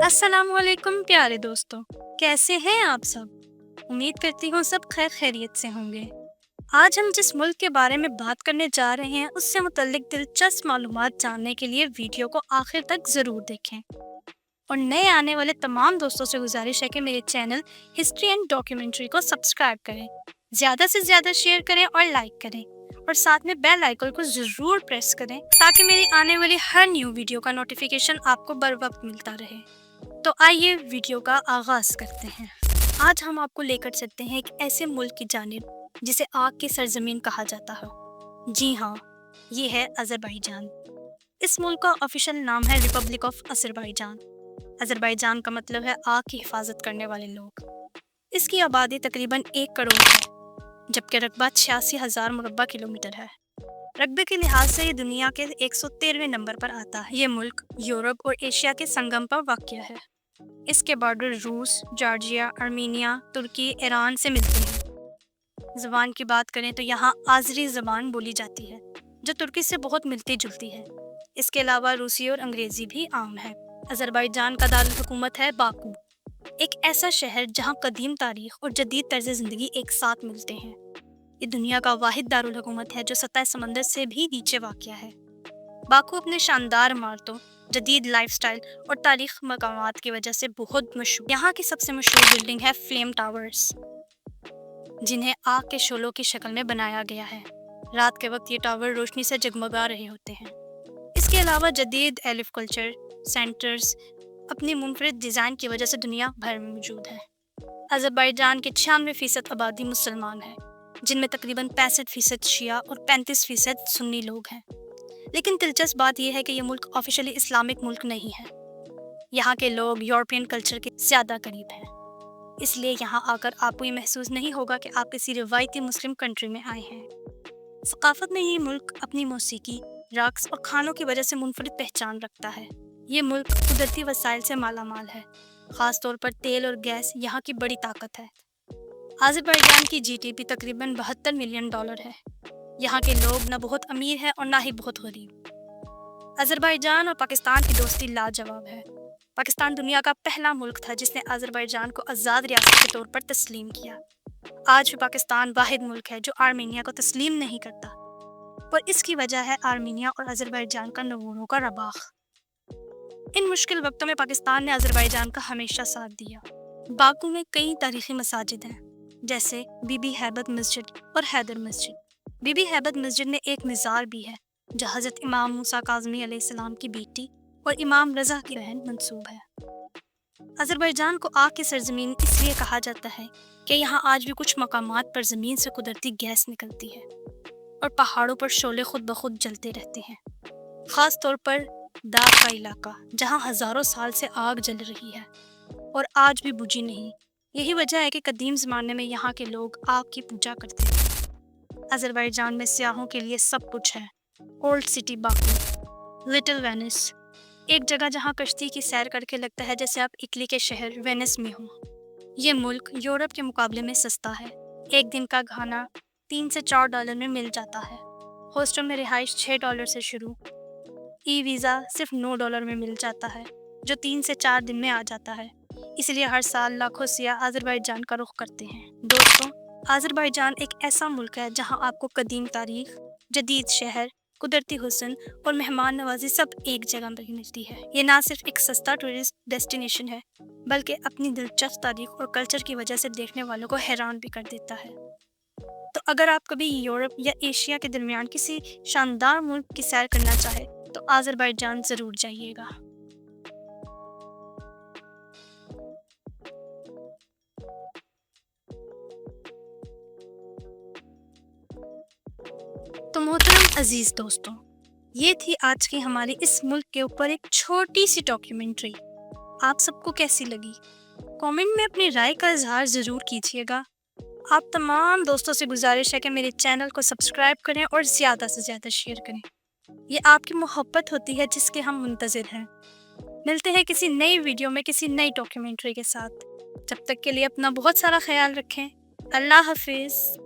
अस्सलामुअलैकुम प्यारे दोस्तों, कैसे हैं आप सब। उम्मीद करती हूँ सब खैर खैरियत से होंगे। आज हम जिस मुल्क के बारे में बात करने जा रहे हैं उससे मुतल्लिक दिलचस्प मालूमात जानने के लिए वीडियो को आखिर तक ज़रूर देखें। और नए आने वाले तमाम दोस्तों से गुजारिश है कि मेरे चैनल हिस्ट्री एंड डॉक्यूमेंट्री को सब्सक्राइब करें, ज़्यादा से ज़्यादा शेयर करें और लाइक करें, और साथ में बेल आइकन को ज़रूर प्रेस करें ताकि मेरी आने वाली हर न्यू वीडियो का नोटिफिकेशन आपको बर वक्त मिलता रहे। तो आइए वीडियो का आगाज़ करते हैं। आज हम आपको लेकर चलते हैं एक ऐसे मुल्क की जानिब जिसे आग की सरजमीन कहा जाता है। जी हाँ, ये है अज़रबैजान। इस मुल्क का ऑफिशियल नाम है रिपब्लिक ऑफ अज़रबैजान। अज़रबैजान का मतलब है आग की हिफाजत करने वाले लोग। इसकी आबादी तकरीबन 1 करोड़ है, जबकि रकबा 86,000 मुरब्बा किलोमीटर है। रकबे के लिहाज से ये दुनिया के 113वें नंबर पर आता है। ये मुल्क यूरोप और एशिया के संगम पर वाक़या है। इसके बॉर्डर रूस, जॉर्जिया, आर्मीनिया, तुर्की, ईरान से मिलते हैं। ज़बान की बात करें तो यहाँ आज़री ज़बान बोली जाती है, जो तुर्की से बहुत मिलती जुलती है। इसके अलावा रूसी और अंग्रेज़ी भी आम है। अज़रबैजान का दारुल हुकूमत है बाकू, एक ऐसा शहर जहाँ कदीम तारीख़ और जदीद तर्ज़ ज़िंदगी एक साथ मिलते हैं। ये दुनिया का वाहिद दारुल हुकूमत है जो सतह समंदर से भी नीचे वाक़या है। बाकू अपने शानदार इमारतों, जदीद लाइफस्टाइल और तारीख़ मकामात की वजह से बहुत मशहूर। यहाँ की सबसे मशहूर बिल्डिंग है फ्लेम टावर्स, जिन्हें आग के शोलों की शक्ल में बनाया गया है। रात के वक्त ये टावर रोशनी से जगमगा रहे होते हैं। इसके अलावा जदीद एलिफ कल्चर सेंटर्स अपनी मुनफरिद डिज़ाइन की वजह से दुनिया भर में मौजूद है। अज़रबैजान के 96% आबादी मुसलमान है, जिनमें तकरीबन 65% शिया और 35% सुन्नी लोग हैं। लेकिन दिलचस्प बात यह है कि यह मुल्क ऑफिशियली इस्लामिक मुल्क नहीं है। यहाँ के लोग यूरोपियन कल्चर के ज़्यादा करीब हैं, इसलिए यहाँ आकर आपको ये महसूस नहीं होगा कि आप किसी रिवायती मुस्लिम कंट्री में आए हैं। सकाफत में ये मुल्क अपनी मौसीकी, रक्स और खानों की वजह से मुनफरिद पहचान रखता है। ये मुल्क कुदरती वसाइल से मालामाल है, ख़ास तौर पर तेल और गैस यहाँ की बड़ी ताकत है। अज़रबैजान की जीडीपी तकरीबन $72 मिलियन है। यहाँ के लोग न बहुत अमीर हैं और ना ही बहुत गरीब। अज़रबैजान और पाकिस्तान की दोस्ती लाजवाब है। पाकिस्तान दुनिया का पहला मुल्क था जिसने अज़रबैजान को आज़ाद रियासत के तौर पर तस्लीम किया। आज भी पाकिस्तान वाहिद मुल्क है जो आर्मीनिया को तस्लीम नहीं करता, पर इसकी वजह है आर्मीनिया और अज़रबैजान का नवोरों का रबाख। इन मुश्किल वक्तों में पाकिस्तान ने अज़रबैजान का हमेशा साथ दिया। बाकू में कई तारीख़ी मसाजिद हैं, जैसे बीबी हैबत मस्जिद और हैदर मस्जिद। बीबी हैबत मस्जिद में एक मिज़ार भी है जो हज़रत इमाम मूसा काज़मी अलैहिस्सलाम की बेटी और इमाम रज़ा की बहन मंसूब है। अज़रबैजान को आग की सरजमीन इसलिए कहा जाता है कि यहाँ आज भी कुछ मकामात पर ज़मीन से कुदरती गैस निकलती है और पहाड़ों पर शोले खुद ब खुद जलते रहते हैं। ख़ास तौर पर दाग का इलाका, जहाँ हज़ारों साल से आग जल रही है और आज भी बुझी नहीं। यही वजह है कि कदीम ज़माने में यहाँ के लोग आग की पूजा करते थे। अज़रबैजान में सियाहों के लिए सब कुछ है। Old city Baku, little Venice, एक जगह जहाँ कश्ती की सैर करके लगता है जैसे आप इटली के शहर वेनिस में हो। ये मुल्क यूरोप के मुकाबले में सस्ता है। एक दिन का खाना $3 से $4 में मिल जाता है। हॉस्टल में रिहाइश $6 से शुरू। ई वीज़ा सिर्फ $9 में मिल जाता है, जो 3 से 4 दिन में आ जाता है। इसलिए हर साल लाखों सियाह अज़रबैजान का रुख करते हैं। दोस्तों, अज़रबैजान एक ऐसा मुल्क है जहां आपको कदीम तारीख़, जदीद शहर, कुदरती हुस्न और मेहमान नवाजी सब एक जगह पर मिलती है। ये ना सिर्फ एक सस्ता टूरिस्ट डेस्टिनेशन है, बल्कि अपनी दिलचस्प तारीख़ और कल्चर की वजह से देखने वालों को हैरान भी कर देता है। तो अगर आप कभी यूरोप या एशिया के दरमियान किसी शानदार मुल्क की सैर करना चाहे तो अज़रबैजान ज़रूर जाइएगा। तो मोहतरम अजीज़ दोस्तों, ये थी आज की हमारी इस मुल्क के ऊपर एक छोटी सी डॉक्यूमेंट्री। आप सबको कैसी लगी? कमेंट में अपनी राय का इजहार ज़रूर कीजिएगा। आप तमाम दोस्तों से गुजारिश है कि मेरे चैनल को सब्सक्राइब करें और ज़्यादा से ज़्यादा शेयर करें। یہ آپ کی محبت ہوتی ہے جس کے ہم منتظر ہیں۔ ملتے ہیں کسی نئی ویڈیو میں کسی نئی ڈاکیومنٹری کے ساتھ۔ جب تک کے لیے اپنا بہت سارا خیال رکھیں۔ اللہ حافظ۔